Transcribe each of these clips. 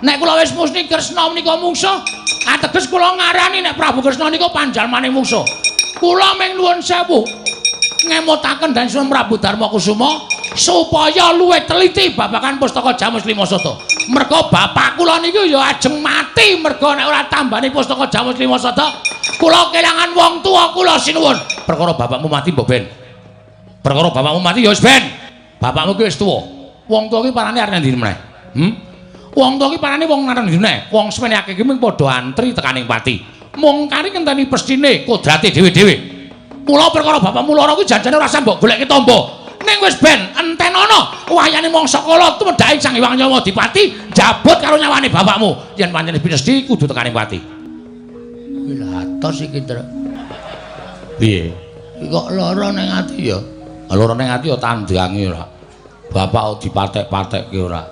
Nek kula wis musni Kresna menika mungsuh, ateges kula ngarani nek Prabu Kresna nika panjalmane mungsuh. Kula ming nuwun sewu ngemutaken Dansun Prabu Darmakusuma supaya luwih teliti babagan pustaka Jamus Limasada. Merga bapak kula niku ya ajeng mati merga nek ora tambani pustaka Jamus Limasada, kula kelangan wong tuwa kula sinuwun. Perkara bapakmu mati mbok ben. Perkara bapakmu mati ya wis ben. Bapakmu ki wis tuwa. Wong tuwa ki parane arep ndi meneh? Wong tuwa ki parane wong nang ndi meneh? Wong semene akeh ki mung padha antri tekaning pati. Mung kari ngenteni pestine kodrate dhewe-dhewe. Mula perkara bapakmu lara ki janjane ora usah mbok goleki tombo. Ning wis ben enten ana wayane mangsa kala tumedhaing Sang Hyang Yamadipati jabut karo nyawane bapakmu. Yen pancen pinesti kudu tekaning pati. Kuwi lha atos iki, Tru. Piye? Kok lara ning ati ya? Lara ning ati ya tandange ora. Bapak dipatek-patekke ora.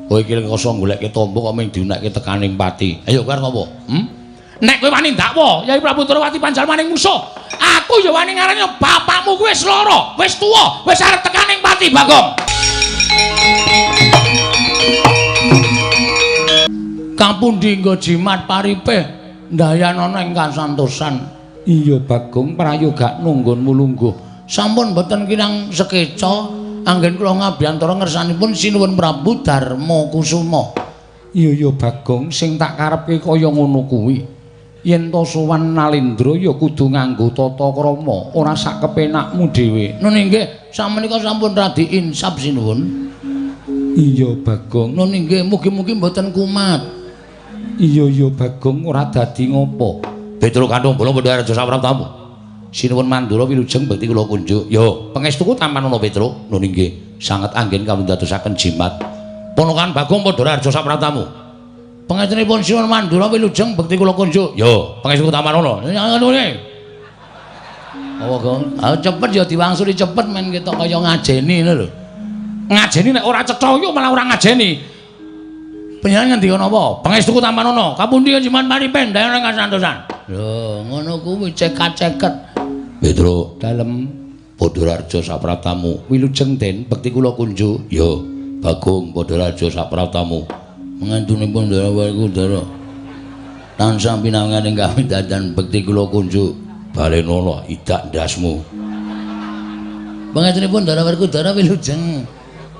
Kowe iki lek iso goleki tombo kok mung diunekke tekaning pati. Ayo kowe arep apa? Nek kowe wani ndakwa, Yai Prabu Durawati panjalmaning musuh. Aku ya wani ngarani bapakmu kuwi wis lara, wis tuwa, wis arep tekaning pati, Bagong. Kapundi nggo jimat paripe ndayanana ing kasantosan. Iya, Bagong, prayoga nunggonmu lungguh. Sampun boten kirang sekeca anggen kula ngabiyantara ngersanipun sinuwun Prabu Darmakusuma. Iya, Bagong, sing tak karepke kaya ngono kuwi. Yen to sowan Nalendra ya kudu nganggo tata krama, ora sak kepenakmu dhewe. Nun inggih, samenika sampun radi insap sinuwun. Iya, Bagong. Nun inggih, mugi-mugi mboten kumat. Iya, Bagong, ora dadi ngopo. Petro Kandung Bala Pandhareja Sapraptamu. Sinuwun Mandura wilujeng bekti kula kunjuk. Yo, pangestuku tampan ana Petro. Nun inggih, sanget anggen kawula dadosaken jimat. Ponokan Bagong Pandhareja Sapraptamu. Pangestunipun Sinuwun Mandura wilujeng bekti kula kunjuk. Yo, pangestuku tampan ana. Ngene. Apa, Gong? Ah cepet ya diwangsuli cepet men ketok kaya ngajeni ngono lho. Ngajeni nek ora cetha yo malah ora ngajeni. Panjenengan ngendika napa? Pangestuku tampan ana. Kapundi jimat paripe ndayan kasantosan. Lho, ngono kuwi cekat-ceket. Petro, dalem Pandhareja Sapraptamu wilujeng den bekti kula kunjuk. Yo, Bagong Pandhareja Sapraptamu. Mengantunipun Darawarku Dara. Tansah pinanganing kawidadan bekti kula kunjuk. Balenana idak ndasmu. Mengantunipun Darawarku Dara wilujeng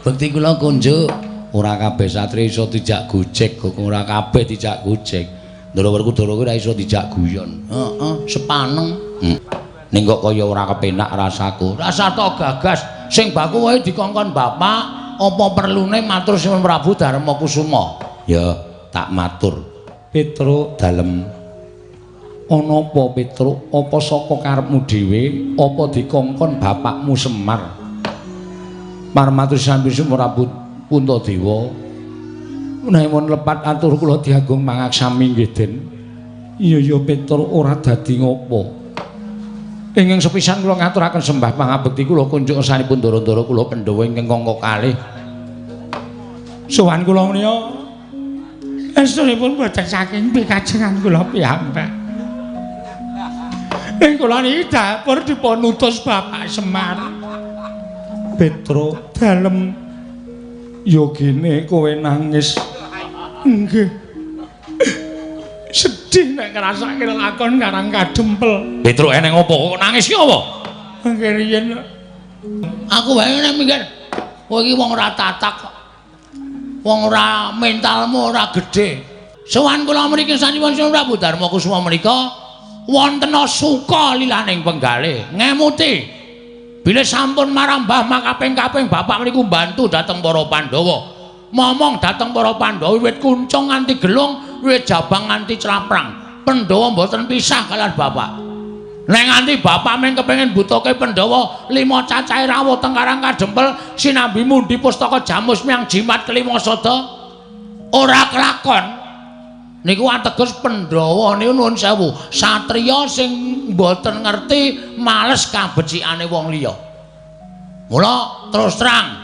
bekti kula kunjuk. Ora kabeh satri iso dijak gojek, ora kabeh dijak gojek. Darawarku Dara kuwi ora iso dijak guyon. Heeh, sepaneng. Ning kok kaya ora kepenak rasaku. Rasa to gagas sing baku wae dikongkon bapak, apa perlune matur Sinuwun Prabu Darmakusuma? Ya, tak matur. Petro dalem. Ana apa Petro? Apa saka karepmu dhewe, apa dikongkon bapakmu Semar? Marmatur Sinuwun Prabu Puntadewa. Menawi lepat atur kula diagung mangaksami nggih, Den. Iya, Petro ora dadi ngopo. Ingkang sepisan kula ngaturaken sembah pangabekti kula kunjuk sanipun Ndara-ndara kula Pandhawa ingkang kangka kalih. Sowan kula menika estunipun boten saking pikajengan kula piyambak. Ing kula niki dapur dipun utus Bapak Semar. Petro dalem yo gene kowe nangis. Nggih. Sedih nek ngrasake lakon karang kadempel. Petro eneng opo kok nangis ki apa? Riyen aku wae nek mikir kowe iki wong ora tatak kok. Wong ora mentalmu ora gedhe. Sowan kula mriki sanipun Sinuwun Prabu Darmakusuma menika wonten suka lilaning penggalih ngemuti. Bilih sampun marambah makaping-kaping bapak mriku bantu dhateng para Pandhawa. Momong dhateng para Pandhawa wiwit kuncung nganti gelung, wiwit jabang nganti claprang. Pandhawa mboten pisah kaliyan bapak. Nek nganti bapak mung kepengin butuhke Pandhawa 5 cacahe rawuh teng Karang Kadempel sinambi mundi pustaka Jamus Miang Jimat Klimasada ora kelakon. Niku ateges Pandhawa niku nuwun sewu, satriya sing mboten ngerti males kabecikane wong liya. Mula terus terang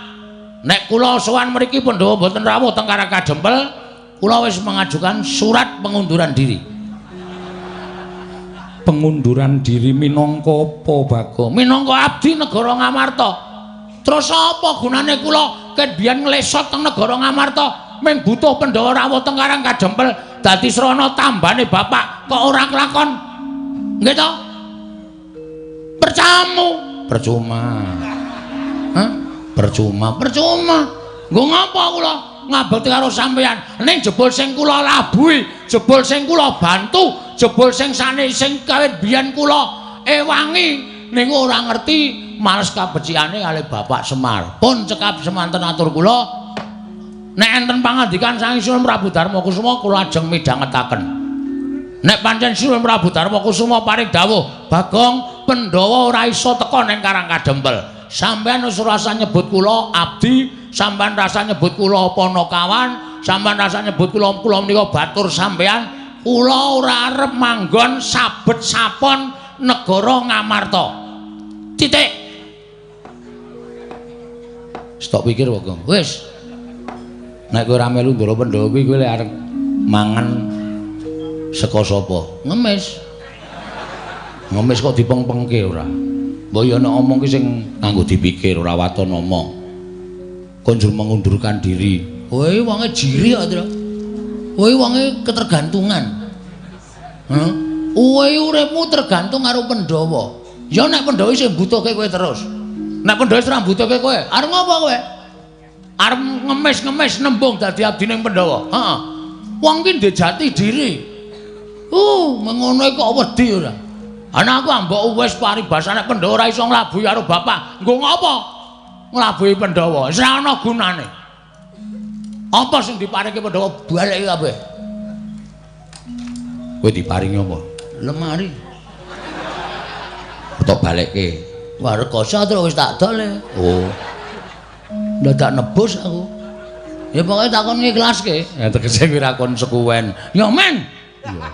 nek kula sowan mriki Pandhawa mboten rawuh teng Karang Kadempel, kula wis mengajukan surat pengunduran diri. Pengunduran diri minangka apa, Bagong? Minangka abdi negara Ngamarta. Terus apa gunane kula ket biyen nglesot teng negara Ngamarta? ming butuh Pandhawa rawuh teng Karang Kadempel dadi srana tambane bapak kok ora kelakon. Nggih to? Percuma. Hah? Percuma. Nggo ngapa kula ngabekti karo sampeyan? Ning jebul sing kula labuhi, jebul sing kula bantu, jebul sing sanesing kawit biyen kula ewangi niku ora ngerti males kabeciane kalih Bapak Semar. Pun cekap semanten atur kula nek enten pangandikan saking Sunan Prabu Darmakusuma kula ajeng midhangetaken. Nek pancen Sunan Prabu Darmakusuma paring dawuh, Bagong Pandhawa ora iso teka ning Karang Kadempel. Sampeyan wis rasa nyebut kula abdi, sampeyan rasa nyebut kula Panakawan, sampeyan rasa nyebut kula menika batur sampeyan. Kula ora arep manggon sabet sapon negara Ngamarta. Titik. Stop pikir Bagong. Wis. Nek kowe ora melu ndara Pandhawa kuwi kowe lek arep mangan saka sapa? Ngemis. Ngemis kok dipeng-pengke ora. Mbok ya nek omong ki sing nganggo dipikir ora waton omong. Konjur mengundurkan diri. Kowe wonge jiri kok, Tru. Kowe wonge ketergantungan. Heh. Kowe uripmu tergantung karo Pandhawa. Ya nek Pandhawa sing butuhke kowe terus. Nek Pandhawa ora butuhke kowe, arep ngopo kowe? Arep ngemis-ngemis nembung dadi abdi ning Pandhawa. Heeh. Wong ki ndek jati diri. Mengono kok wedi ora. Ana aku ambek wis paribasane Pandhawa ora iso nglabuhi karo bapak. Nggo ngopo? Nglabuhi Pandhawa. Wis ora ana gunane. Apa sing diparingi Pandhawa baleke kabeh? Kowe diparingi apa? Lemari. Tok balekke. Warkasa terus wis tak dol. Oh. Dadak nebus aku. Ya pokoke takon ngikhlaske. Ya tegese kowe ra kon sekuwen. Ya men. Iya.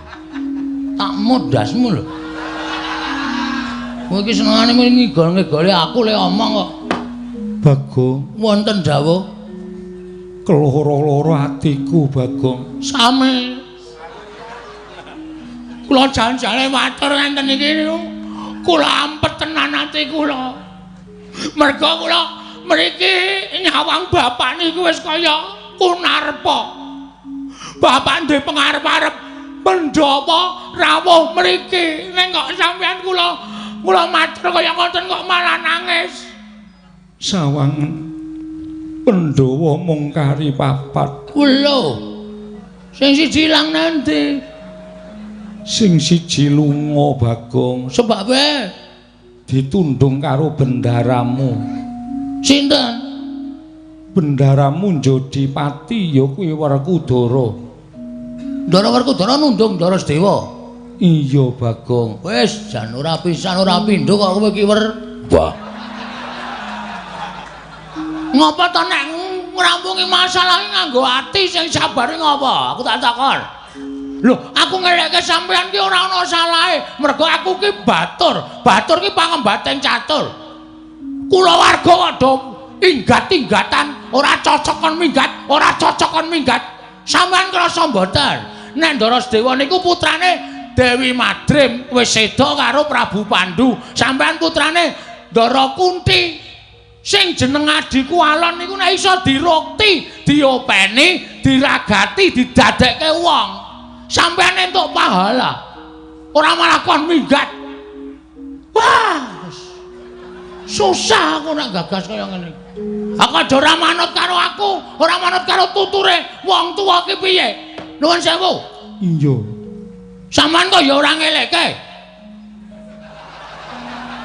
Tak modasmu lho. Kowe iki senengane ngigol-ngigoli aku le omong kok. Bagong, wonten dawuh keloro-loro atiku, Bagong. Sami. Kula jan-jane matur ngenten iki niku. Kula ampet tenan ati kula. Merga kula mriki nyawang bapak niku wis kaya kunarpa. Bapak ndek pengarep-arep Pandhawa rawuh mriki. Ning kok sampeyan kula matur kaya ngoten kok malah nangis. Sawangen Pandhawa mung kari papat. Lho. Sing siji ilang nanti. Sing siji lunga, Bagong. Sebab ditundung karo bendaramu. Sinten? Bendaramu Jodipati ya kuwi Werkudara. Ndara Werkudara nundung Ndara Sedewa. Iya, Bagong. Wis jan ora pisan ora pindho kok kowe ki Wah. Ngapa to nek ngrampungi masalah nganggo ati sing sabare ngapa? Aku tak takon. Lho, aku ngelekke sampean ki ora ana salahe. Mergo aku ki batur. Batur ki pangembating catur. Kula warga padha inggat-inggatan, ora cocok kon minggat. Sampeyan krasa mboten? Nek Ndara Sedewa niku putrane Dewi Madrim wis seda karo Prabu Pandu. Sampeyan putrane Ndara Kunti. Sing jeneng adiku Alon niku nek iso dirukti, diopeni, diragati, didadekke wong. Sampeyan entuk pahala. Ora malah kon minggat. Wah. Susah aku nek gagas kaya ngene. Aku aja ora manut karo aku, ora manut karo tuture wong tuwa ki piye? Nuwun sewu. Iya. Sampeyan kok ya ora ngelekke.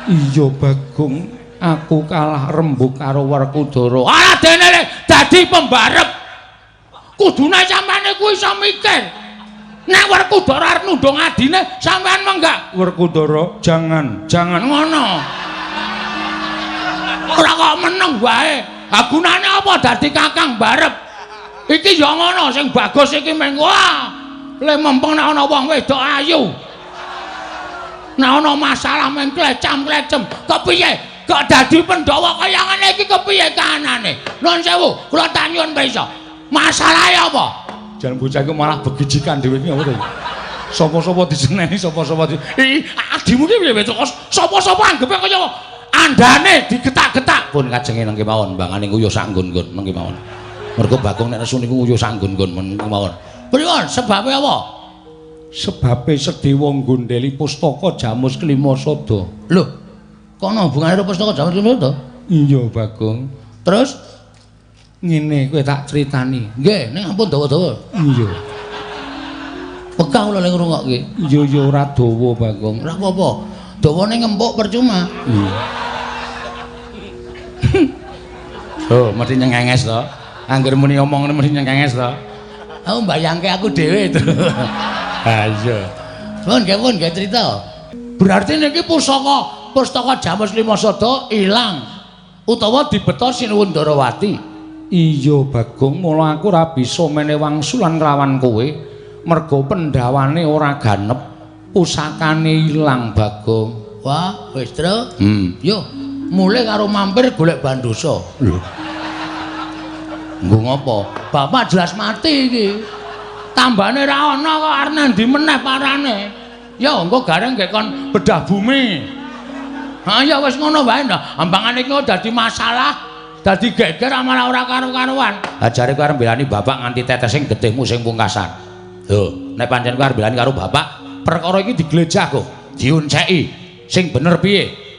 Iya, Bagong, aku kalah rembug karo Werkudara. Alah dene dadi pembarep. Kudune sampeyan iku iso mikir. Nek Werkudara arep nundung adine, sampeyan menggak. Werkudara, jangan ngono. Ora kok meneng wae. Ha gunane apa dadi kakang barep? Iki ya ngono sing bagus iki meng wah. Le mempeng nek ana wong wedok ayu. Nek ana masalah meng klecam-klecem, kepiye? Kok dadi Pandhawa kaya ngene iki kepiye kahanane? Nuwun sewu, kula tak nyuwun pesa. Masalahe apa? Jan bocah iku malah begijikan dhewe iki apa to? Sapa-sapa diseneni, sapa-sapa adimu ki piye to? Sapa-sapa anggepe kaya andane digetak-getak pun kajenge nang kemawon mbangane nguyuh sak nggon-nggon nang kemawon. Mergo Bagong nek nesu niku nguyuh sanggon-gon men mawon. Pripun sebabe apa? Sebabe Sedewa nggondheli pustaka Jamus Klimasada. Lho, kono hubungane karo pustaka Jamus Klimasada? Iya, Bagong. Terus ngene kowe tak critani. Nggih, ning ampun dawa-dawa. Iya. Pekah kula ning ngrungokke. Iya ora dawa, Bagong. Ora apa-apa. Dawane ngempuk percuma. Iya. Oh, mesti nyengenges to. Angger muni omongane mesti nyengenges to. Aku mbayangke aku dhewe to. Ha iya. Pun nggih cerita. Berarti niki pustaka Jamus Klimasada ilang utawa dibeta Sinuwun Darawati. Iya, Bagong, mula aku ora bisa menehi wangsulan rawan kowe merga pendhawane ora ganep, pusakane ilang, Bagong. Wah, wis, Tru. Yo, mulih karo mampir golek Bandosa. Lho. Nggo ngopo? Bapak jelas mati iki. Tambane ra ana kok arep ndi meneh parane. Ya engko gareng gek kon bedah bumi. Ha ya wis ngono wae ndak. Ambangane iki dadi masalah, dadi geger malah ora karo-karuan. Ajare kowe arep belani bapak nganti tetesing getihmu sing pungkasan. Lho, nek pancen kowe arep belani karo bapak, perkara iki diglejah kok, diunceki. Sing bener piye?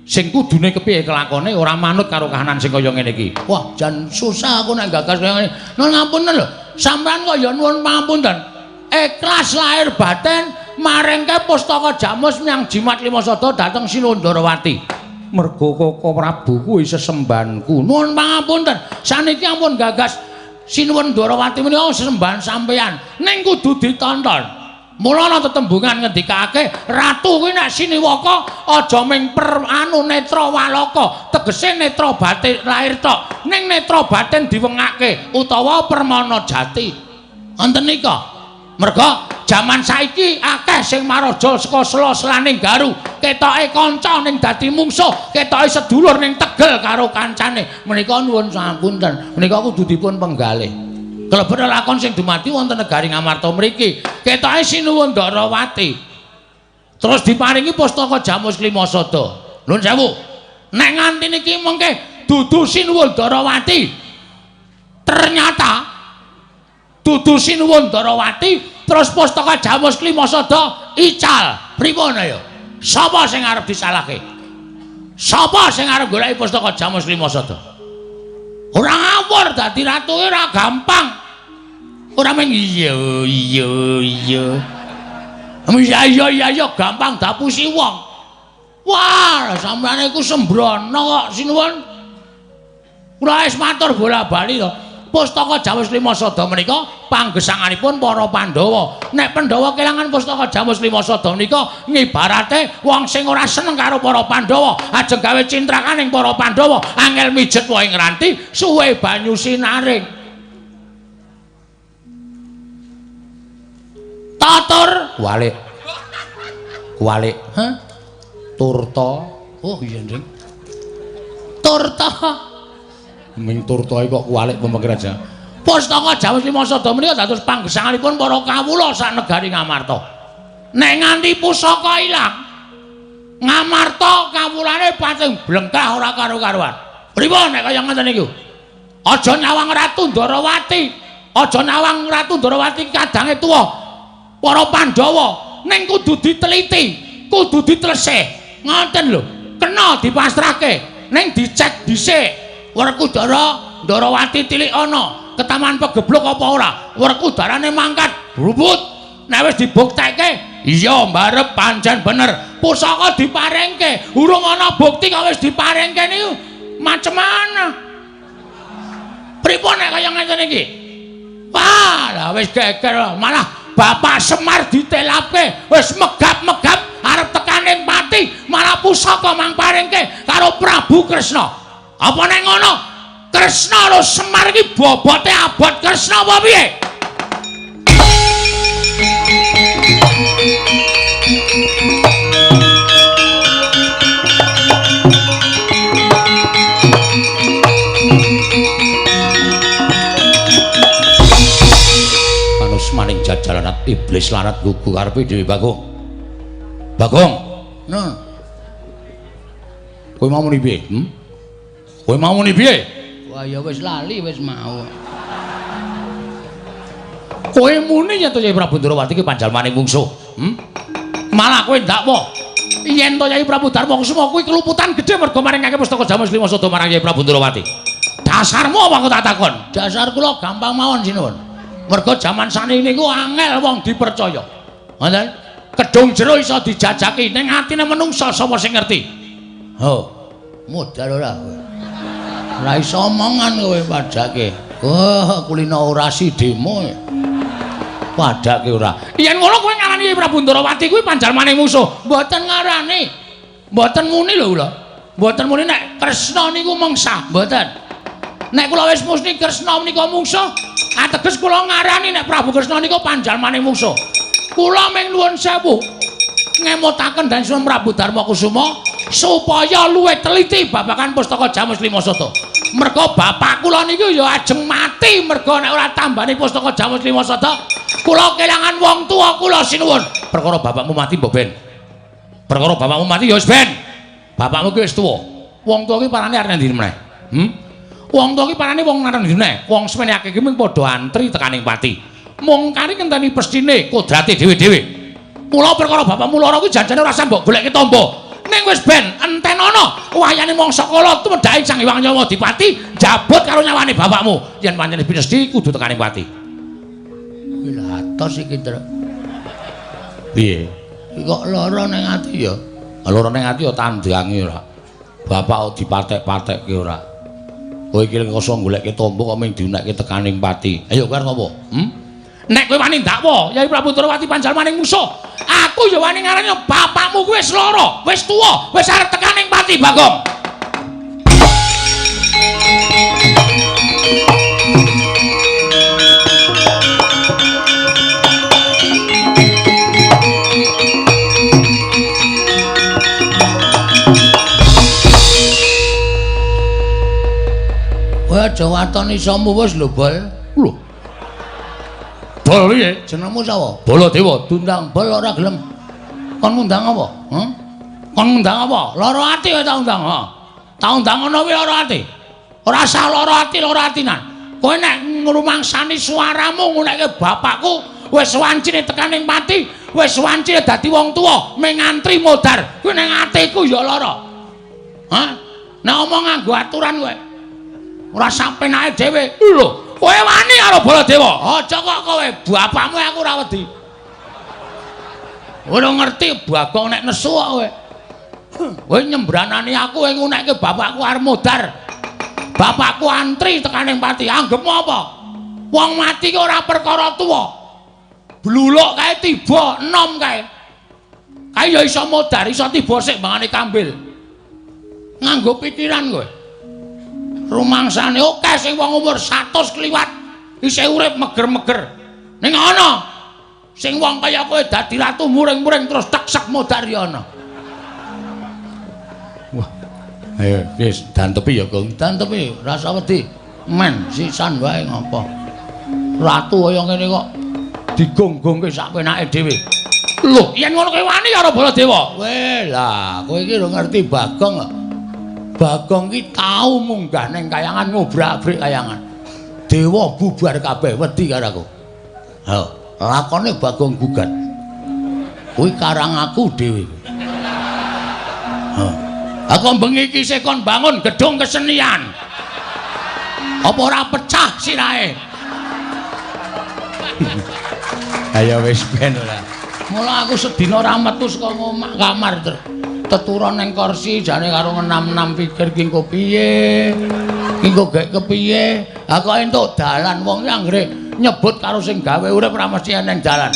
Sing kudune kepiye kelakone ora manut karo kahanan sing kaya ngene iki. Wah, jan susah aku nek gagas kaya ngene. Nun ngapunten lho, sampean kok ya nuwun pangapunten. Ikhlas lahir batin maringke pustaka Jamus Miang Jimat Klimasada dhateng Sinuwun Darawati. Merga Koko Prabu kuwi sesembahanku. Nuwun pangapunten. Saniki ampun gagas Sinuwun Darawati menika sesembahan sampeyan ning kudu ditonton. Mula ana tetembungan ngendikake ratu kuwi nek siniwaka aja ming netra walaka, tegese netra batin lahir tok, ning netra batin diwengake utawa permana jati. Wonten nika. Merga jaman saiki akeh sing maraja saka sela-selaning garu, ketoke kanca ning dadi mungsuh, ketoke sedulur ning tegel karo kancane. Menika nuwun sapunten, menika kudu dipun penggalih. Kalebet lakon sing dumadi wonten negari Ngamarta mriki, ketoke Sinuwun Darawati. Terus diparingi pustaka Jamus Klimasada. Nuwun sewu. Nek nganti niki mengke dudu Sinuwun Darawati. Ternyata dudu Sinuwun Darawati, terus pustaka Jamus Klimasada ical. Pripun ayo? Sapa sing arep disalahke? Sapa sing arep goleki pustaka Jamus Klimasada? Ora ngawur dadi ratu ora gampang. Ora mung iya. Iya gampang dapusi wong. Wah, sampeyan iku sembrono kok Sinuwun. Kula wis matur bola-bali to. Pustaka Jamus Klimasada menika panggesanganipun para Pandhawa. Nek Pandhawa kelangan pustaka Jamus Klimasada menika ngibarate wong sing ora seneng karo para Pandhawa, ajeng gawe cintrakaning para Pandhawa, angel mijet wae ngranti, suwe banyu sinaring. Tatur walik. Walik, hah? Turta. Oh iya, Ndring. Turta. Ming turtae kok kualik pemikir aja. Pustaka Jamus Klimasada menika dados panggesanganipun para kawula sak negari Ngamarta. Nek nganti pusaka ilang, Ngamarta kawulane pating blengkah ora karo-karuan. Pripun nek kaya ngoten niku? Aja nyawang Ratu Darawati. Aja nyawang Ratu Darawati kadange tuwa. Para Pandhawa ning kudu diteliti, kudu ditlesih. Ngoten lho. Kena dipasrahke, ning dicek dhisik. Werkudara Darawati tilik ana, ketaman pegeblok apa ora? Werkudarane mangkat, brubut. Nek wis dibuktekke, iya mbarep pancen bener. Pusaka diparingke, urung ana bukti kok wis diparingke niku. Macem mana? Pripun nek kaya ngene iki? Wah, lah wis geger malah Bapak Semar ditelapke, wis megap-megap arep tekaning pati, malah pusaka mang paringke karo Prabu Kresna. Apa nek ngono? Kresna lho Semar iki bobote abot Kresna apa piye? Manus maning jajalanat iblis larat gugu karepe dhewe Bagong. Bagong. Nah. Kowe mau muni piye? Kowe mau muni piye? Wah ya wis lali wis mau. Kowe muni yen to Yai Prabu Ndrawati ki panjalmane mungsuh. Malah kowe ndak apa. Yen to Yai Prabu Darma Kusuma kuwi keluputan gedhe mergo maringake pustaka Jamus Lima Sada marang Yai Prabu Ndrawati. Dasarmu apa kok tak takon? Dasar kula gampang mawon sinuwun. Mergo jaman saniki niku angel wong dipercaya. Ngoten. Kedung jero iso dijajaki ning atine menungsa sapa sing ngerti? Ho. Modal ora kowe. Ora iso omongan kowe padake. Kulino orasi demo. Padake ora. Yen ngono kowe ngarani Yai Prabu Ndrawati kuwi panjalmane musuh. Mboten ngarani. Mboten muni lho kula. Mboten muni nek Kresna niku mangsa, mboten. Nek kula wis mesti Kresna menika mungsuh, ateges kula ngarani nek Prabu Kresna niku panjalmane musuh. Kula mung nuwun sewu ngemutaken dan Sunan Prabu Darma Kusuma supaya luwih teliti babagan pustaka Jamus Lima Sada. Merga bapak kula niku ya ajeng mati merga nek ora tambani pustaka Jamus Lima Sada, kula kelangan wong tuwa kula sinuwun. Perkara bapakmu mati mbok ben. Perkara bapakmu mati ya wis ben. Bapakmu ki wis tuwa. Wong tuwa ki parane arep ndi meneh? Wong tuwa ki parane wong nang ndi meneh? Wong semene akeh ki mung padha antri tekaning pati. Mung kari ngenteni pestine kodrate dhewe-dhewe. Mula perkara bapakmu lara kuwi janjane ora usah mbok goleki tombo. Ning wis ben enten ana wayane mangsa kala tumedhaing Sang Hyang Nyawadipati jabut karo nyawane bapakmu. Yen pancen pinesti kudu tekaning pati. Kuwi lha atos iki, Tru. Piye? Kok lara ning ati ya? Lara ning ati ya tandange ora. Bapak kok dipatek-patekke ora. Kowe iki lek iso goleki tombo kok mung diunekke tekaning pati. Ayo kowe arep apa? Nek kowe wani ndakwa Yai Prabu Ndrawati panjalmaning musuh, aku ya wani ngarani bapakmu kuwi wis lara, wis tuwa, wis arep tekaning pati, Bagong. Kowe aja watoni isamu wis lho, Bol. Lho. Bol piye? Jenengmu sapa? Baladewa. Tundang bol ora gelem. Kon ngundang apa? Kon ngundang apa? Lara ati kowe tak undang, ha. Tak undang ana kuwi lara ati. Ora usah lara atinan. Kowe nek ngrumangsani suaramu ngunekke bapakku wis wancine tekaning pati, wis wancine dadi wong tuwa, ming antri modar. Kuwi ning atiku ya lara. Hah? Nek omong nganggo aturan kowe. Ora sampenake dhewe. Lho. Kowe wani karo Baladewa. Aja kok kowe bapakmu aku ora wedi. Ora ngerti Bagong nek nesu kok kowe. Kowe nyembranani aku kowe ngunekke bapakku arep modar. Bapakku antri tekaning pati. Anggepmu apa? Wong mati ki ora perkara tuwa. Bluluk kae tiba enom kae. Kae ya iso modar, iso tiba sik mangane kambil. Nganggo pikiran kowe. Rumangsane akeh sing wong umur 100 kliwat isih urip meger-meger. Ning ana sing wong kaya kowe dadi ratu muring-muring terus teksek modar ya ana. Wah. Ayo wis dantepi ya, Gong. Dantepi, rasa wedi. Men sisan wae ngopo. Ratu kaya ngene kok digonggongke sak penake dhewe. Lho, yen ngono kowe wani karo Baladewa. Weh lah, kowe iki lho ngerti Bagong kok. Bagong ki tau munggah ning kayangan ngobrak-abrik kayangan. Dewa bubar kabeh wedi karo aku. Ha, lakone Bagong gugat. Kuwi karang aku dhewe. Ha. Aku bengi iki sik kon bangun gedung kesenian. Apa ora pecah sirahe? Ayo wis ben ora. Mula aku sedina ora metu saka kamar terus. Teturon ning kursi jane karo ngenam-enam pikir ki engko piye. Ki engko gek kepiye? Ha kok entuk dalan wong ki anggere nyebut karo sing gawe urip ora mesti ning dalan.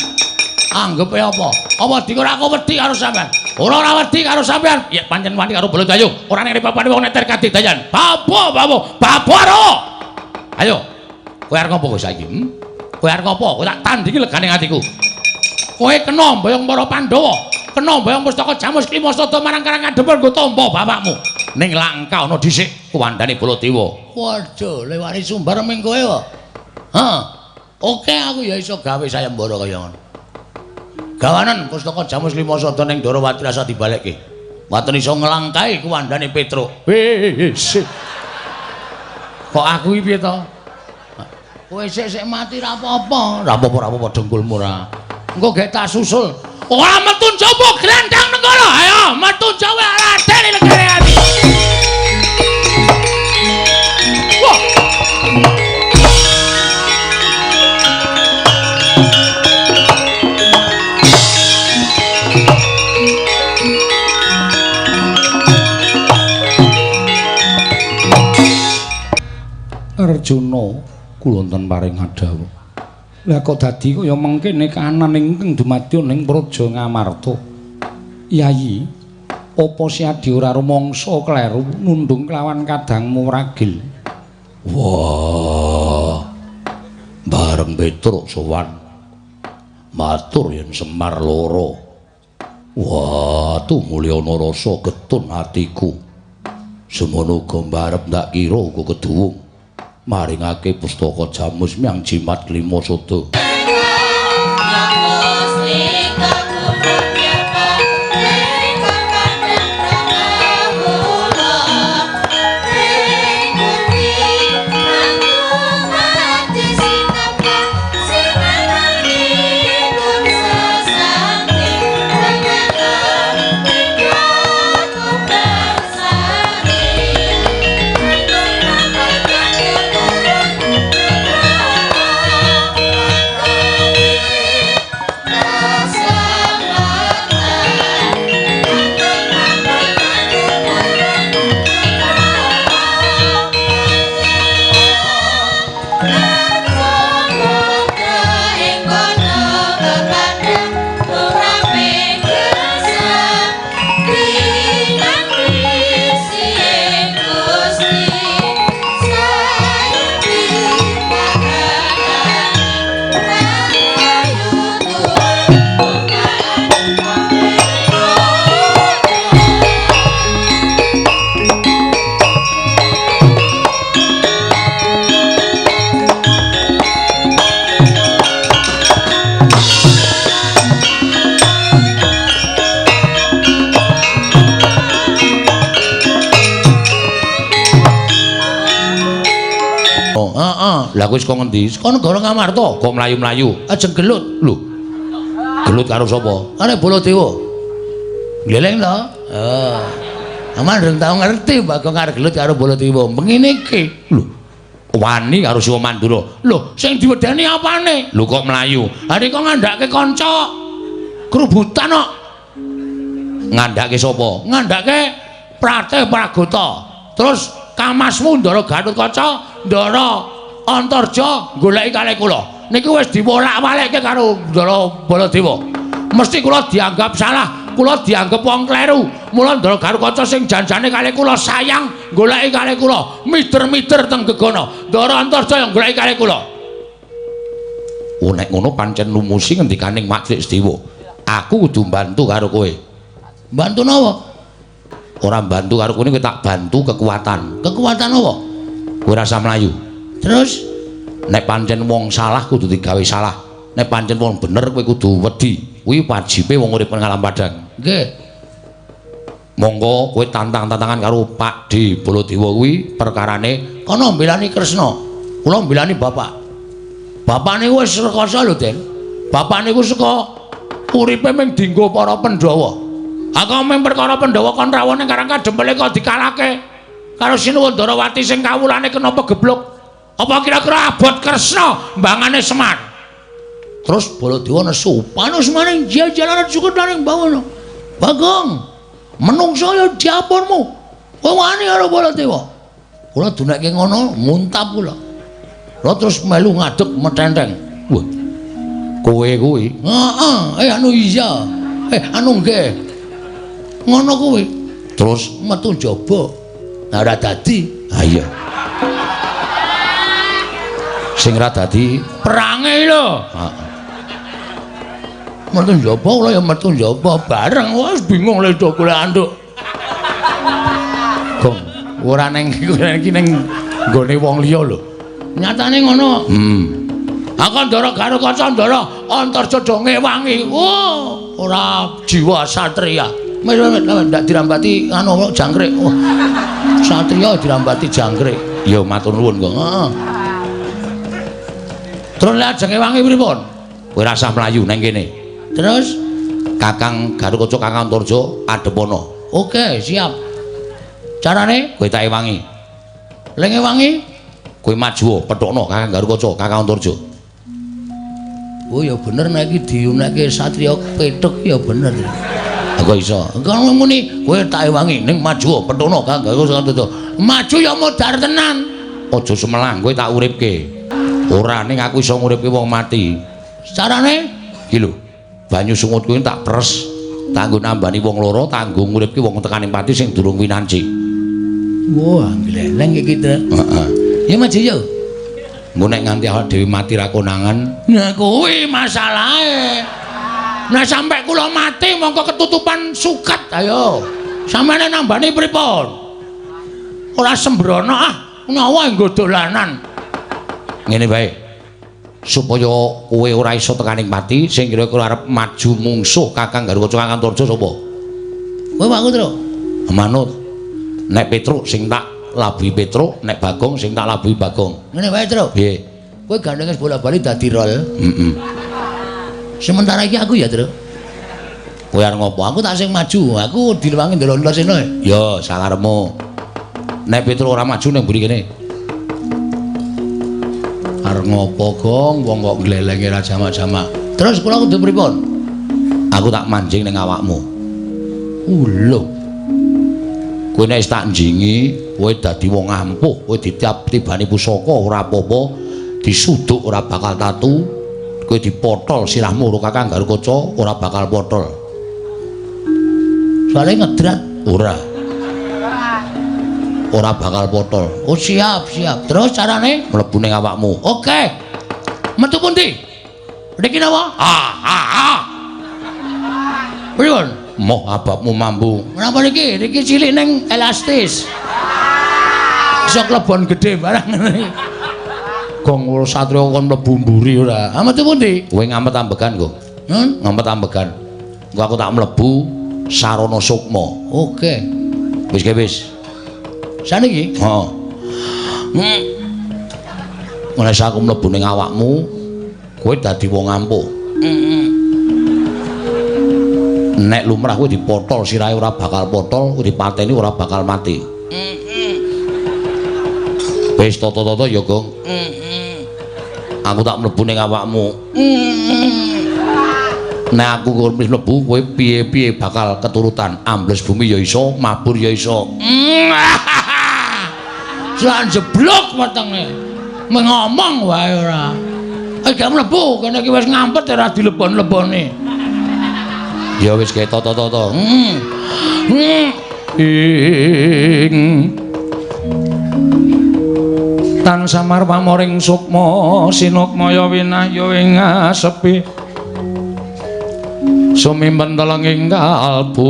Anggepe apa? Apa dikira aku wedi karo sampean? Ora wedi karo sampean. Ya pancen wani karo Baladewa. Ora nek papane wong nek terkati dayan. Babaro. Ayo. Kowe arep ngopo saiki? Kowe arep ngopo? Kowe tak tandingi legane atiku. Kowe kena mboyong para Pandhawa. Kena mboyong pustaka Jamus Lima Sada marang Karangan Demel nggo tampa bapakmu. Ning langka ana dhisik kuwandane Baladewa. Waduh, lewani sumbar ming kowe kok. Hah. Oke aku ya iso gawe sayembara kaya ngono. Gawanan pustaka Jamus Lima Sada ning Darawati rasa dibalekke. Waton iso nglangkai kuwandane Petruk. Wis. Kok aku iki piye to? Kowe sik mati ra apa-apa. Ra apa-apa dengkulmu ra. Engko gek tak susul. Ora metu njaba glendang nang kono. Ayo metu jawa raden negare ati. Wah. Arjuna kula wonten paring adhawu. Lah kok dadi kaya mengkene kahanan ingkang dumadya ning Praja Ngamarta. Yayi, apa si Adi ora rumangsa kleru nundung kelawan kadangmu ragil? Wah. Bareng Petruk sowan. Matur yen Semar lara. Wah, tumuli ana rasa getun atiku. Semono uga mbarep ndak kira uga keduwung. Maringake pustaka Jamus Miang Jimat Lima Sodo. Lah kowe saka ngendi? Saka negara Ngamarta. Kok mlayu-mlayu? Ajeng gelut. Lho. Gelut karo sapa? Karo Baladewa. Gleleng to? Oh. Aman reng tau ngerti Bagong karo gelut karo Baladewa. Mengene iki. Lho. Wani karo Siwa Mandura. Lho, sing diwedani apane? Lho kok mlayu? Hari kok ngandhake kanca kerubutan kok. Ngandhake sapa? Ngandhake Prate Pragota. Terus Kamasmu Ndara Gatotkaca, Ndara Antarja goleki kalih kula. Niku wis diwolak-walikke karo Ndara Baladewa. Mesti kula dianggap salah, kula dianggap wong kleru. Mula Ndara Gatotkaca sing janjane kalih kula sayang goleki kalih kula, mider-mider teng gegana. Ndara Antarja yang goleki kalih kula. Oh nek ngono pancen lumusi ngendikaning Maksik Sedewa. Aku kudu bantu karo kowe. Bantu napa? Ora bantu karo kowe tak bantu kekuatan. Kekuatan apa? Kowe rasa mlayu. Terus nek pancen wong salah kudu digawe salah. Nek pancen wong bener kowe kudu wedi. Kuwi wajibe wong urip nang alam padang. Nggih. Monggo kowe tantang-tantangan karo Pak D Baladewa kuwi perkarane kono mbelani Kresna. Kula mbelani bapak. Bapak niku wis rekoso lho, Den. Bapak niku saka uripe ming dienggo para Pandhawa. Aku ming perkara Pandhawa kon rawone karang kadempele kok dikalake karo Sinuwandarawati sing kawulane kena pegebluk. Apa kira-kira abot Kresna mbangane Semar? Terus Baladewa nesu panus maning jajalan cukup laring bawono. Bagong, menungso ya diapunmu. Kowe wani karo Baladewa. Kula dunekke ngono muntap kula. Lha terus melu ngadeg metenteng. Wah. Kowe kuwi. Heeh, anu iya. Anu nggih. Ngono kuwi. Terus metu njaba. Nah ora dadi. Ha iya. Sing ra dadi perange lho. Heeh. Metu njaba kula ya metu njaba bareng wis bingung lho kula anduk. Gong, ora neng iki ning nggone wong liya lho. Nyatane ngono. Aku Ndara Gatotkaca Ndara Antarja do ngewangi. Oh, ora jiwa satria. Ndak dirambati anu jangkrik. Oh. Satria dirambati jangkrik. Ya matur nuwun kok. Heeh. Terus lajeng Ewangi pripun? Kowe rasah mlayu nang kene. Terus Kakang Garukaca Kakang Antarja adepono. Oke, siap. Carane kowe tak Ewangi. Leng Ewangi kowe maju pethokno Kakang Garukaca Kakang Antarja. Oh ya bener nek iki diunekke satriya petuk ya bener. Kok iso? Engko muni kowe tak Ewangi ning maju pethokno Kakang Garukaca Kakang Antarja. Maju ya modar tenan. Aja semelang kowe tak uripke. Ora ning aku iso nguripke wong mati. Carane iki lho. Banyu sungut kuwi tak pres, tak nggo nambani wong loro, tak nggo nguripke wong tekaning pati sing durung winanci. Wah, gleleng iki to. Heeh. Ya maju yo. Engko nek nganti awak dhewe mati ra konangan, nah kuwi masalahe. Nah sampe kula mati mongko ketutupan sukat ayo. Sampeyan nambani pripun? Ora sembrono menawa nggo dolanan. Ngene bae. Supaya kowe ora iso tekaning pati sing kira-kira arep maju mungsuh Kakang Garukaca Kakang Antarja sapa? Kowe Pak Kutro. Manut. Nek Petruk sing tak labuhi Petruk, nek Bagong sing tak labuhi Bagong. Ngene wae, Tru. Piye? Kowe gandenge bola-bali dadi rol. Heeh. Sementara iki aku ya, Tru. Kowe arep ngopo? Aku tak sing maju. Aku dilewangi ndelok-ndelok seno. Ya, sakarepmu. Nek Petruk ora maju ning mburi kene. Arep ngopo Gong wong kok glelenge ra jamak-jamak. Terus kula kudu pripun? Aku tak manjing ning awakmu. Lho. Kowe nek tak njingi, kowe dadi wong ampuh, kowe ditibani pusaka ora apa-apa, disuduk ora bakal tatu, kowe dipotol sirahmu karo Kakang Garukaca ora bakal potol. Soale ngedrat ora. Ora bakal potol. Oh siap. Terus carane mlebu ning awakmu. Oke. Metu pundi? Mriki napa? Pripun? Moh ababmu mambu. Menapa niki? Niki cilik ning elastis. Iso klebon gedhe barang ngene. Gong kula satriya kon mlebu mburi ora. Metu pundi? Kowe ngampet ambegan, Kok. Ngampet ambegan. Engko aku tak mlebu sarana sukma. Oke. Wis. Saniki? Heeh. Mulai aku mlebu ning awakmu, kowe dadi wong ampuh. Nek lumrah kowe dipotol sirahe ora bakal potol, kowe dipateni ora bakal mati. Wis tata-tata ya, Gong. Aku tak mlebu ning awakmu. Nek aku wis mlebu, kowe piye-piye bakal keturutan. Ambles bumi ya iso, mabur ya iso. Lan jeblok wetenge. Ngomong wae ora. Gak mlebu kene iki wis ngampet ora dilebon-lebone. Ya wis kae tata-tata. Tan samar pamoring sukma sinukmaya winahya ing asepi. Sumimpen telenging kalbu.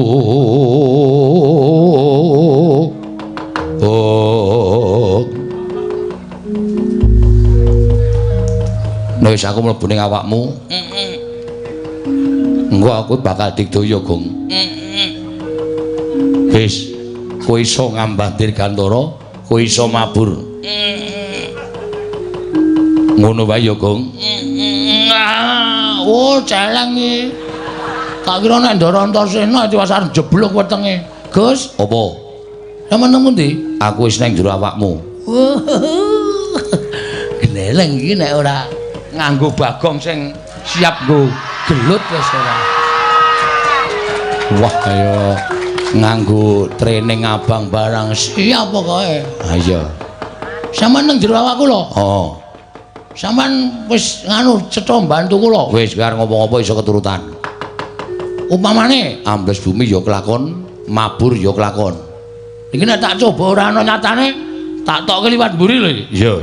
Nek wis aku mlebu ning awakmu. Engko aku bakal digdaya, Gong. Wis, kowe iso ngambah dirgantara, kowe iso mabur. Ngono wae ya, Gong. Oh, celeng iki. Tak kira nek Ndara Antasena diwas arep jeblok wetenge. Gus, apa? Sampeyan nang pundi? Aku wis nang jero awakmu. Gleleng iki nek ora nganggo Bagong sing siap nggo gelut wis ora. Wah kaya nganggo training abang barang siap pokoke. Ha iya. Sampeyan nang jero awakku lho. Oh. Sampeyan wis nganu cetha mbantu kula. Wis karo ngomong apa iso keturutan. Upamane ambles bumi ya kelakon, mabur ya kelakon. Iki nek tak coba ora ana nyatane, tak tokke liwat mburi lho iki. Iya.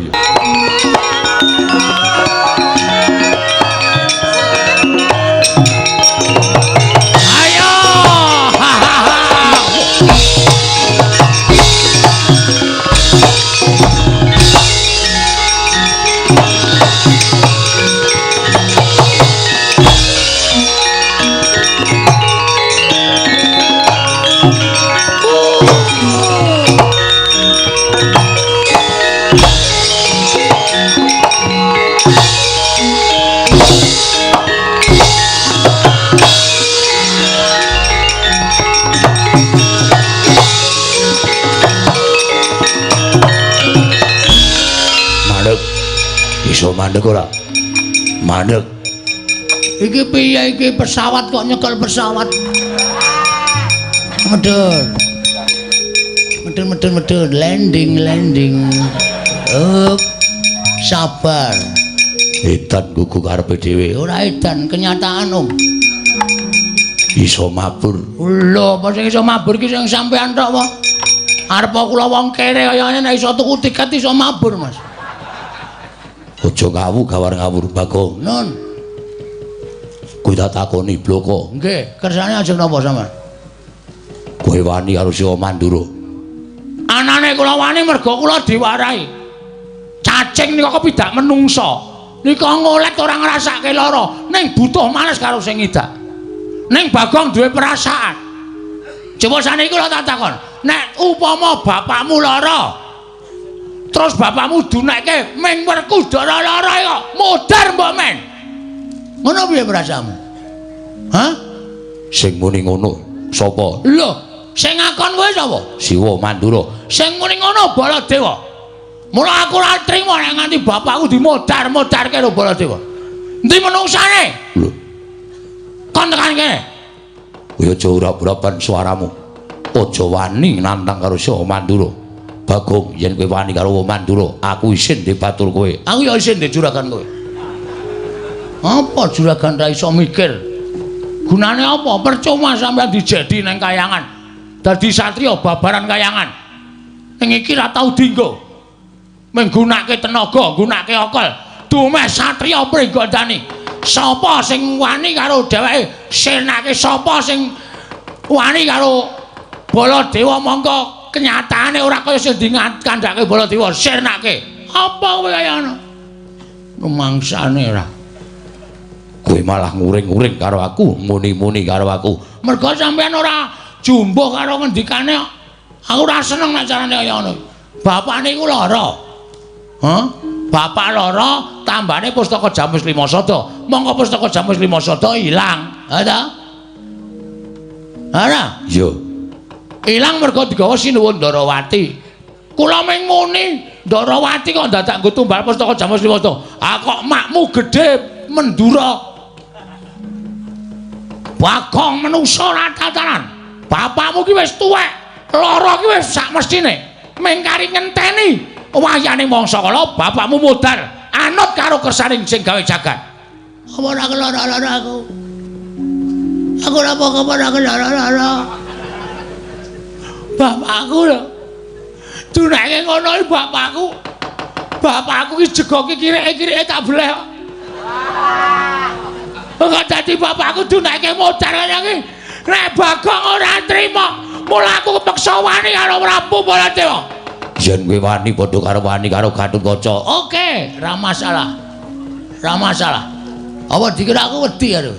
Mandek ora? Mandek. Iki piye iki pesawat kok nyekel pesawat? Medun, landing. Sabar. Edan gugu karepe dhewe. Ora edan, kenyataan Om. Iso mabur. Lho, apa sing iso mabur ki sing sampean tok apa? Arep kula wong kere kaya ngene nek iso tuku tiket iso mabur, Mas. Aja ngawur Bagong. Nun. Kuwi tak takoni bloko. Nggih, kersane ajeng napa sampean? Kowe wani karo Siwa Mandura. Anane kula wani merga kula diwarahi. Cacing nika kepidak menungsa. Nika ngolet ora ngrasake lara, ning butuh males karo sing ngidak. Ning Bagong duwe perasaan. Coba saniki kula tak takon, nek upama bapakmu lara, terus bapakmu dunekke ming werku dara lara kok modar mbok men. Ngono piye perasaanmu? Hah? Sing muni ngono sapa? Lho, sing ngakon kowe sapa? Siwa Mandura. Sing muni ngono Baladewa. Mula aku ora trima nek nganti bapakku dimodar-modarke karo Baladewa. Endi menungsane? Lho. Kon tekan kene. Kowe aja urap-urapan suaramu. Aja wani nantang karo Siwa Mandura. Bagong, yen kowe wani karo Mandura, aku isin dibatur kowe. Aku ya isin di juragan kowe. Apa juragan ra iso mikir? Gunane apa? Percuma sampean dijedi nang kayangan. Dadi satriya babaran kayangan. Ning iki ra tau dienggo. Menggunake tenaga, gunake akal. Dumeh satriya pringgandani. Sapa sing wani karo dheweke? Senake sapa sing wani karo Baladewa mongko kenyataane ora kaya sing dikandhake Baladewa senake. Apa kowe kaya ngono? Rumangsane ora. Kowe malah nguring-nguring karo aku, muni-muni karo aku. Mergo sampean ora jumbuh karo ngendikane. Aku ora seneng nek carane kaya ngono. Bapak niku lara. Hah? Bapak lara, tambane pustaka Jamus Lima Sada. Monggo pustaka Jamus Lima Sada ilang. Ha ta? Ana? Iya. Ilang mergo digawa Sinuwun Ndarawati. Kula ming muni, Ndarawati kok dadak nggo tumbal pustaka Jamus Lima Sada. Ah kok makmu gedhe Mendura. Bagong menungso ora tataran. Bapakmu ki wis tuwek, lara ki wis sak mestine. Mengkari ngenteni wayane mangsa kala bapakmu modar anut karo kersaning sing gawe jagat. Apa ora kelara-lara aku? Aku ora apa-apa ora kelara-lara. Bapakku lho. Dunake ngono iki bapakku. Bapakku ki jegoke kirike-kirike tak bleh. Kok dadi bapakku dunake modar kaya iki. Nek Bagong ora trima, mula aku kepeksa wani karo Prabu Baladewa. Yen kowe wani padha karo wani karo Gatotkaca. Oke, ora masalah. Ora masalah. Apa dikira aku wedi karo?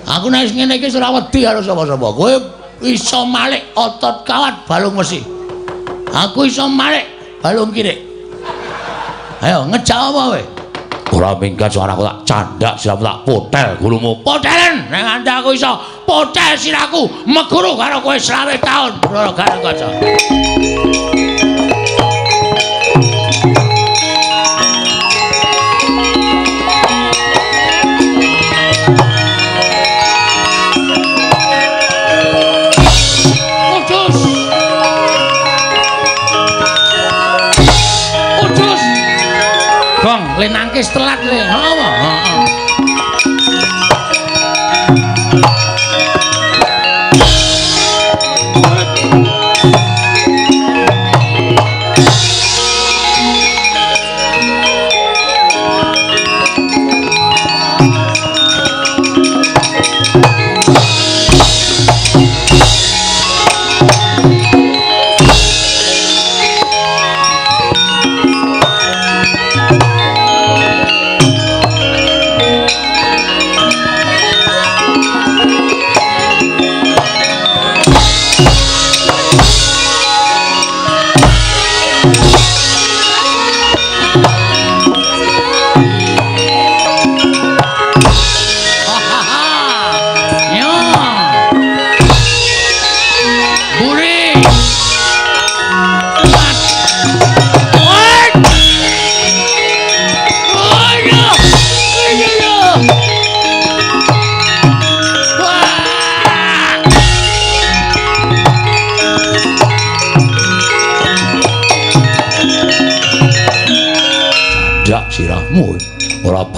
Aku nek ngene iki ora wedi karo sapa-sapa. Kowe iso malik otot kawat balung mesi. Aku iso malik balung kirik. Ayo ngejak apa kowe? Ora minggat suaraku tak candak siramu tak potel gulumu. Potelen nek nganti aku iso potel siraku meguru karo kowe 20 taun. Ora Gatotkaca. Le nangkis telat le. Apa? Heeh.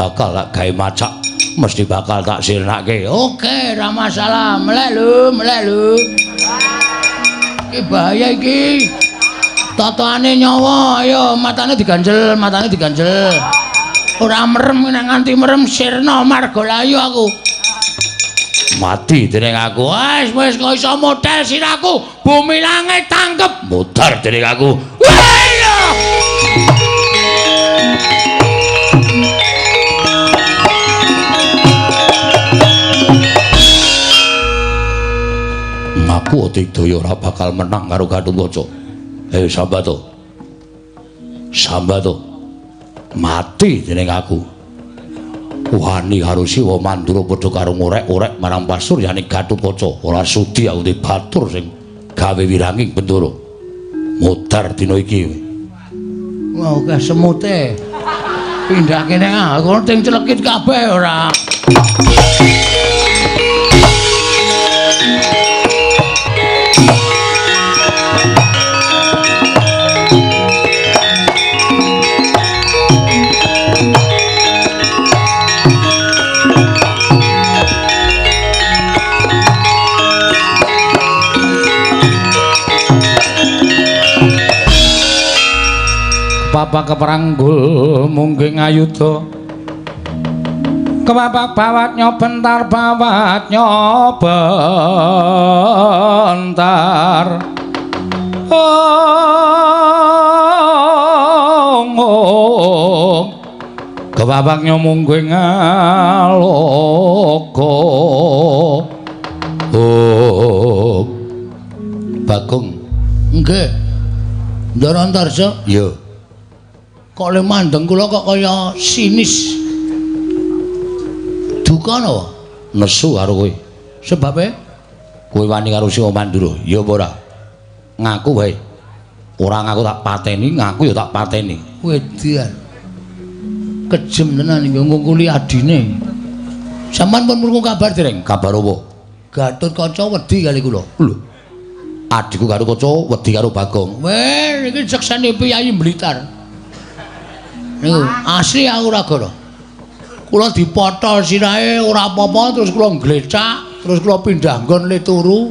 bakal tak gawe macak, mesti bakal tak sirnake. Oke, ra masalah. Melek lho. Iki bahaya iki. Totoane nyawa, ayo matane diganjel. Ora merem nek nganti merem sirna margalayu aku. Mati dening aku. Wis kok iso model siraku. Bumi langit tangkep. Mutar dening aku. Ayo! Aku Adigdaya ora bakal menang karo Gatotkaca. Ayo Sambata. Mati dening aku. Wani karo Siwa Mandura padha karo ngorek-orek marang pasuryane Gatotkaca. Ora sudi aku di batur sing gawe wiranging Bendara. Mudar dina iki. Wah, akeh semute. Pindah kene aku ting celekit kabeh ora. Bapak keperanggul mungging ayuda kebapak bawat nyobentar kebapak nyomungging aloka Bagong nggih Ndara Antarja iya kok le mandeng kula kok kaya sinis duka napa nesu karo kowe sebabe kowe wani karo Siwa Mandura ya apa ora ngaku wae ora ngaku tak pateni ngaku ya tak pateni wedian kejem tenan iki ngungkuli adine sampean pun murung kabar dereng kabar apa Gatotkaca wedi kali kula lho adikku karo Kaca wedi karo Bagong weh iki jeksane Piyayi Blitar niku asli aku ora goro. Kula dipotol sirahe ora apa-apa terus kula nglecak, terus kula pindah nggon le turu.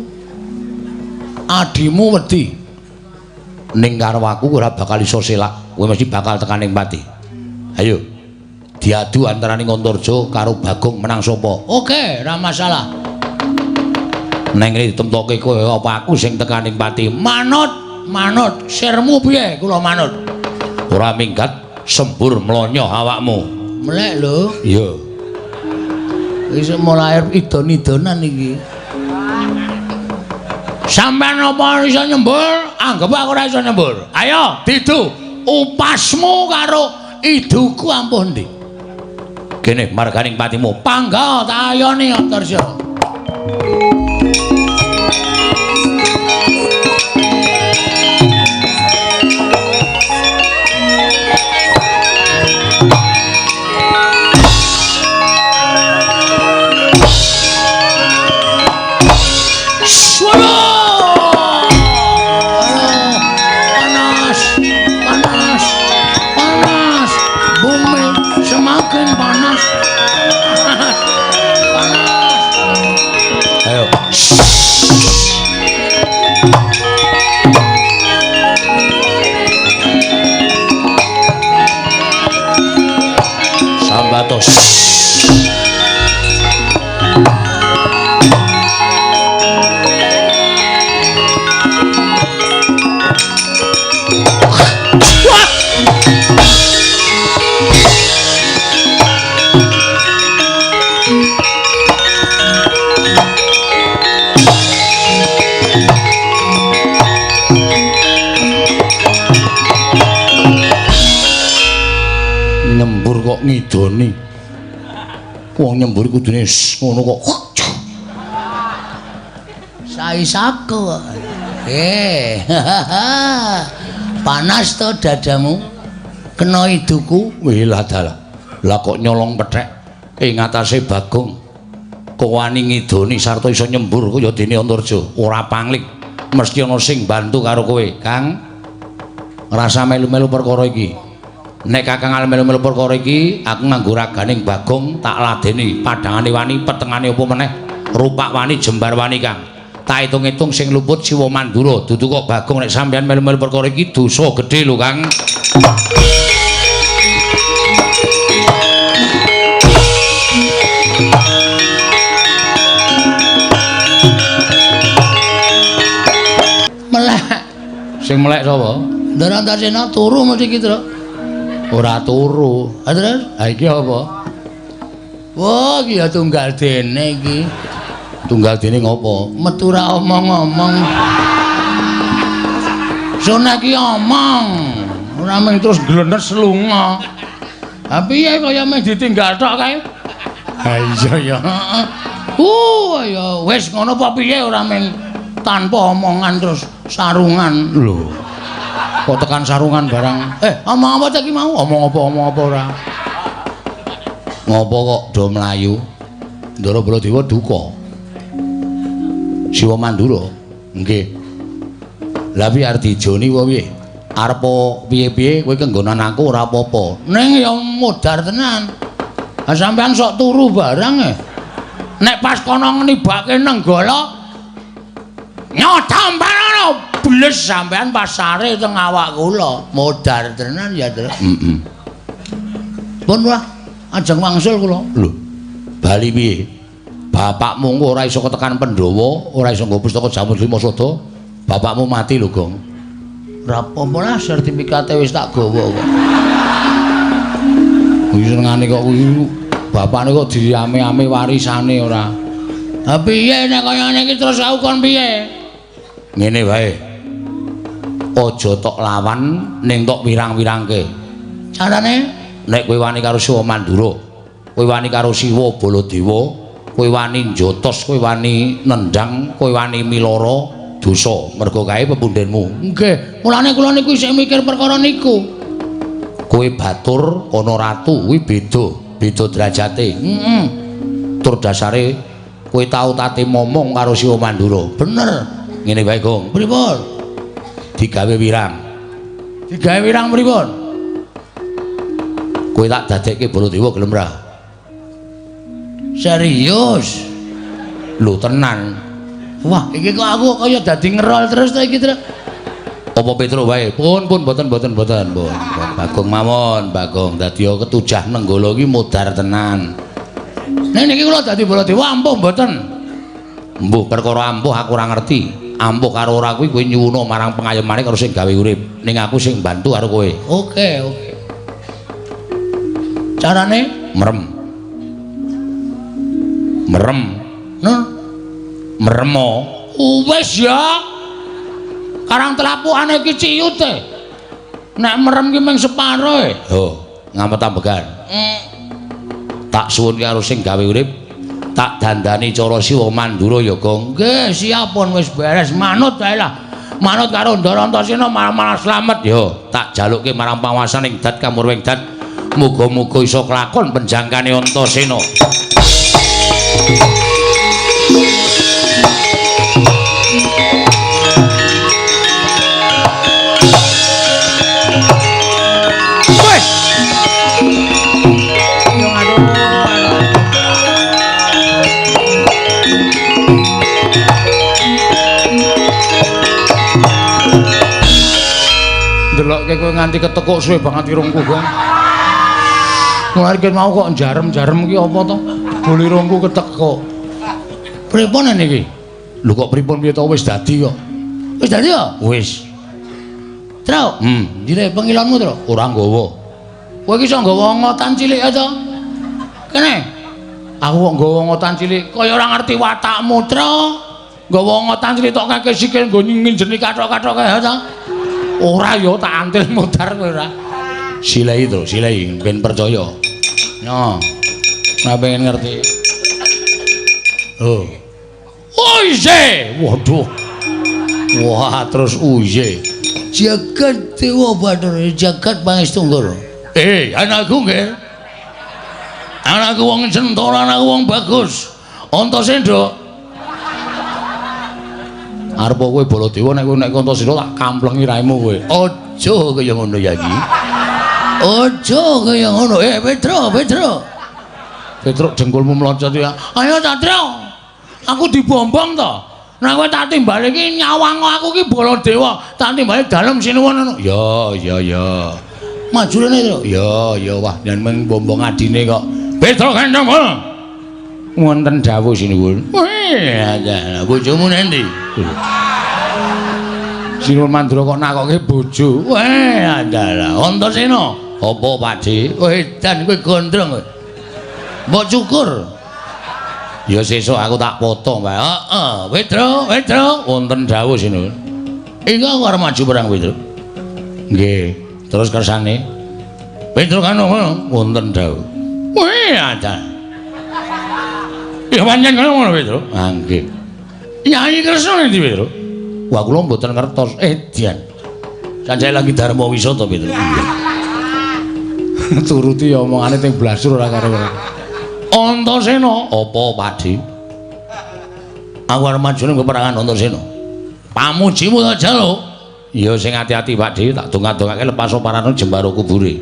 Adimu wedi. Ning karo aku ora bakal iso selak, kowe mesti bakal tekan ning pati. Ayo. Diadu antaraning Antarja karo Bagong menang sapa? Oke, ora masalah. Neng ngene ditemtoke kowe apa aku sing tekan ning pati? Manut. Sirmu piye? Kula manut. Ora minggat sembur mlonyo awakmu. Melek lho. Iya. Wis mulai idon-idonan iki. Sampeyan apa iso nyembur? Anggap aku ora iso nyembur. Ayo, didu. Upasmu karo iduku ampun ndi. Kene marganing patimu. Pangga tak ayoni Antarja. Ngidoni wong nyembur kudune ngono kok saisaku panas to dadamu kena iduku wih lah kok nyolong pethek ing atase Bagong kok wani ngidoni sarta iso nyembur kaya dene Antarja ora pangling mesti ana sing bantu karo kowe Kang ngrasa melu-melu perkara iki Nek Kakang arep melu-melu perkara iki, aku nganggo raganing Bagong tak ladeni padhangane wani, petengane apa meneh, rupak wani, jembar wani Kang. Tak hitung-hitung sing luput Siwa Mandura, dudu kok Bagong nek sampeyan melu-melu perkara iki dosa gedhe lho Kang. Melek. Sing melek sapa? Ndara Antasena turu mesti iki, Tru. Ora turu. Ha terus? Ha iki apa? Wah, iki ya tunggal dene iki. Tunggal dene ngopo? Metu ra omong-omong. Sone iki omong. Ora mung terus glenes lunga. Ha piye kaya meh ditinggal tok kae? Ha iya ya. Ya wis ngono apa piye ora mung tanpa omongan terus sarungan lho. Kok tekan sarungan barang omong apa cek iki mau omong apa ora ngopo kok do mlayu Ndara Baladewa duka Siwa Mandura nggih lha piye arep dijoni wae piye arep piye-piye kowe kenggonan aku ora apa-apa ning ya modar tenan ha sampean sok turu barang nek pas kono nibake nenggala nyotampan beles sampean pasare teng awak kula modar tenan ya Tru. Pun wah ajeng wangsul kula. Lho. Bali piye? Bapakmu ora iso ketekan Pandhawa, ora iso nggo pustaka Jamur Lima Sada. Bapakmu mati lho, Gong. Ora apa-apa lah sertifikate wis tak gawa kok. Wis senengane kok kuwi bapakne kok diame-ame warisane ora. Ha piye nek kaya ngene iki terus aku kon piye? Ngene wae. Aja tok lawan ning tok wirang-wirangke. Carane nek kowe wani karo Siwa Mandura, kowe wani karo Siwa Baladewa, kowe wani njotos, kowe wani nendang, kowe wani milara dosa mergo kae pepundhenmu. Nggih, mulane kula niku isih mikir perkara niku. Kowe batur ana ratu kuwi beda derajate. Tur dasare kowe tau tate momong karo Siwa Mandura. Bener. Ngene wae, Gong. Pripun? Digawe wirang. Digawe wirang pripun? Kowe tak dadekke Baladewa gelem ra? Serius? Lho tenan. Wah, iki kok aku kaya dadi ngerol terus ta iki, Tru. Apa Petro wae? Pun mboten. Bagong mawon, Bagong. Dadi ketujah nenggala iki modar tenan. Nek niki kula dadi Baladewa ampuh mboten? Mbuh perkara ampuh aku ora ngerti. Ampuh karo ora kuwi kowe nyuwuna marang pengayomane karo sing gawe urip. Ning aku sing bantu karo kowe. Oke. Carane merem. Meremo. Wis ya. Karang telapukane iki ciyute. Nek merem ki mung separo e. Oh, ngamet ambegan. Tak suwun karo sing gawe urip. Tak dandani cara Siwa Mandura ya, Gong. Nggih, siap pun wis beres. Manut wae lah. Manut karo Ndara Antasena malah slamet ya. Tak jalukke marang panguwasaning Dat Kamurweng Dat. Muga-muga iso kelakon penjangkane Antasena. Delokke kowe nganti ketekuk suwe banget irungku, Gong. Mulai ken mau kok jarem-jarem ki apa to? Boli irungku ketekuk. Pripun niki? Lho kok pripun piye to wis dadi kok. Wis dadi ya? Wis. Tru, dire pengilonmu, Tru. Ora nggawa. Kowe iki iso nggawa ngotan cilik to? Kene. Aku kok nggawa ngotan cilik, kaya ora ngerti watakmu, Tru. Nggawa ngotan cilik tok kakek sikil nggo nginjeni kathok-kathok kae to. Ora ya tak antil modar kowe ora. Silai to, silai ben percaya. Yo. Ora pengen ngerti. Oh. Uye, waduh. Wah, terus uye. Jagat Dewa Bathara, jagat pangestu Ndara. Anakku nggih. Anakku wong Cendara, anakku wong bagus. Antasena. Arep kowe Baladewa nek Antasena tak kamplengi raimu kowe. Aja kaya ngono ya iki. Ojo kaya ngono. Petro jengkulmu mlocot ya. Ayo Satrio. Aku dibombong to. Nek kowe tak timbali iki nyawang aku ki Baladewa. Tak timbali dalem sinuwun ngono. Ya. Maju rene, Tru. Ya wah yen mung bombong adine kok. Petro Gandong. Wonten dawuh sinuwun. Wah, bojomu nendi? Sinuwun Mandura kok nakoke bojo. Wah, adalah Antasena. Apa Pakde? Kowe edan kowe gondrong kowe. Mbok cukur. Ya sesuk aku tak potong, Pak. Heeh, Petro. Wonten dawuh sinuwun. Iki aku arep maju perang, Petro. Nggih, terus kersane. Petro kan wonten dawuh. Wih, ada. Ya pancen ngono, Petro. Ah, nggih. Nyai Kresna endi, Petro? Wah, kula mboten ngertos. Edian. Sanjaya lagi Dharma Wisata, Petro. Turuti omongane teng blasur ora karo-karo. Antasena, apa Pakde? Aku arep maju ning peperangan Antasena. Pamujimu tak jaluk. Ya sing ati-ati Pakde, tak donga-dongake lepas parane jembaro kubure.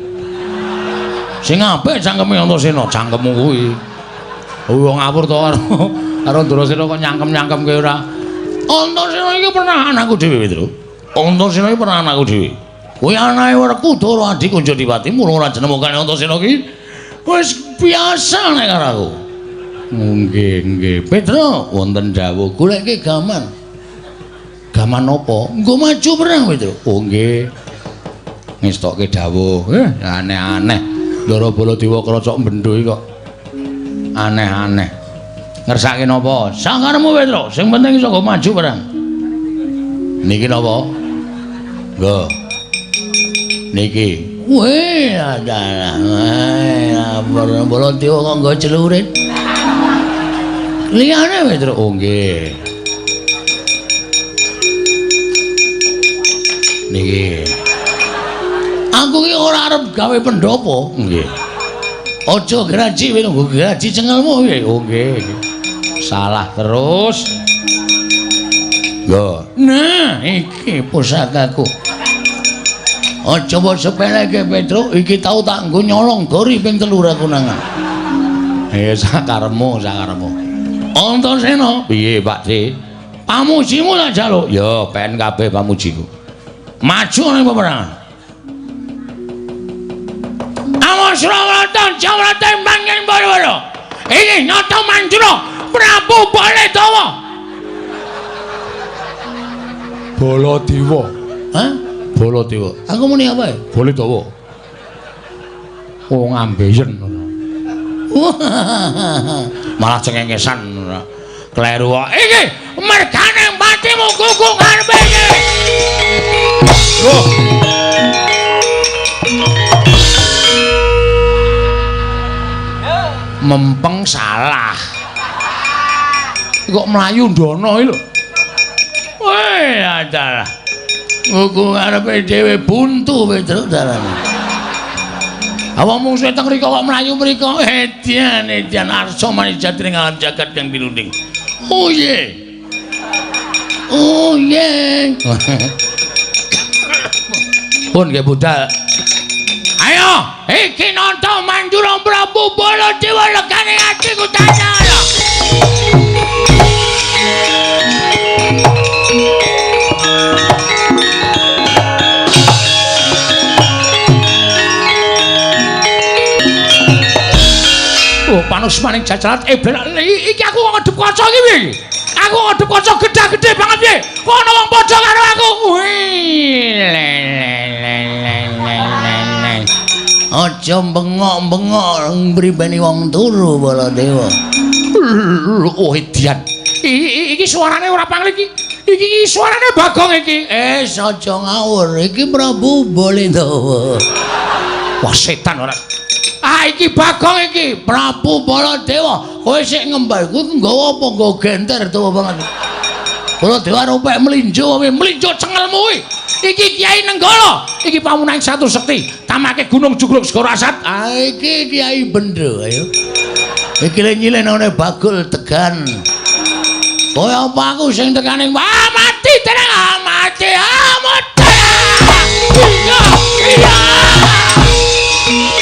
Sing apik cangkeme Antasena, cangkemmu kuwi. Wong ngawur to karo Antasena kok nyangkem-nyangkemke ora. Antasena iki pernah anakku dhewe, Petro. Antasena iki pernah anakku dhewe. Kuwi anake Werkudara Adi Kunjodipati, mula ora jenemokane Antasena ki. Wis biasa nek karo aku. Nggih. Petro, wonten dawuh goleke gaman. Gaman apa? Nggo maju perang, Petro. Oh nggih. Ngestokke dawuh. Aneh-aneh. Ndara Baladewa krocok mbendho iki kok. Aneh-aneh. Ngersake napa? Sakaremu, Petro. Sing penting iso nggo maju perang. Niki napa? Nggo. Niki. Weh, adalah. Baladewa kok nggo celurit. Liyane, Petro. Oh nggih. Niki. Aku ki ora arep gawe pendopo, nggih. Aja graji kowe nggo graji cengelmu nggih. Oh nggih. Salah terus. Nggo. Nah, iki pusakaku. Aja mbok sepeleke, Petro. Iki tau tak nggo nyolong gori ping 3 aku nangan. Sakaremu. Antasena, piye, Pakde? Pamujimu tak jaluk. Ya, pen kabeh pamujiku. Maju ning peperangan. Awas rawatan jawara tembang ing Baladewa. Iki Nata Mandura Prabu Baladewa. Baladewa. Hah? Baladewa. Aku muni apa? Baladewa. Oh ngambeyen. Malah cengengesan. Kleru kok. Iki mergane patimu kuku karepe iki. Loh. Mempeng salah. Kok mlayu ndono iki lho. Weh, adalah. Kuku karepe dhewe buntu Petro dalane. Awakmu mung teng rika kok mlayu mriko. Edian arsa manijati ning alam jagat kang pinunding. Oh ye. Pun nggih budal. Ayo, iki Nata Mandura Prabu Baladewa legane atiku tanyala. Oh, panus maning jajaran iki aku kok ngedep kaca iki piye? Aku ngedep kaca gedhe-gedhe banget piye? Kok ana wong padha karo aku? Aja bengok-bengok mripeni wong turu Baladewa. Oh, edian. Iki suarane ora pangling iki. Iki suarane Bagong iki. Aja ngawur. Iki Prabu Baladewa. Wah, setan ora. Iki Bagong iki, Prabu Baladewa. Kowe sik ngembal kuwi nggawa apa? Nggawa genter tuwa banget. Baladewa rupek mlinjo cengelmu kuwi. Iki Kyai Nenggala, iki pamunaing Satu Sekti, tamake Gunung Jugruk Segara Asat. Iki Kyai Bendho, ayo. Iki le nyilenane Bagul Tegan. Kaya apa aku sing tekane mati tenang, mati. Iya. Thank you.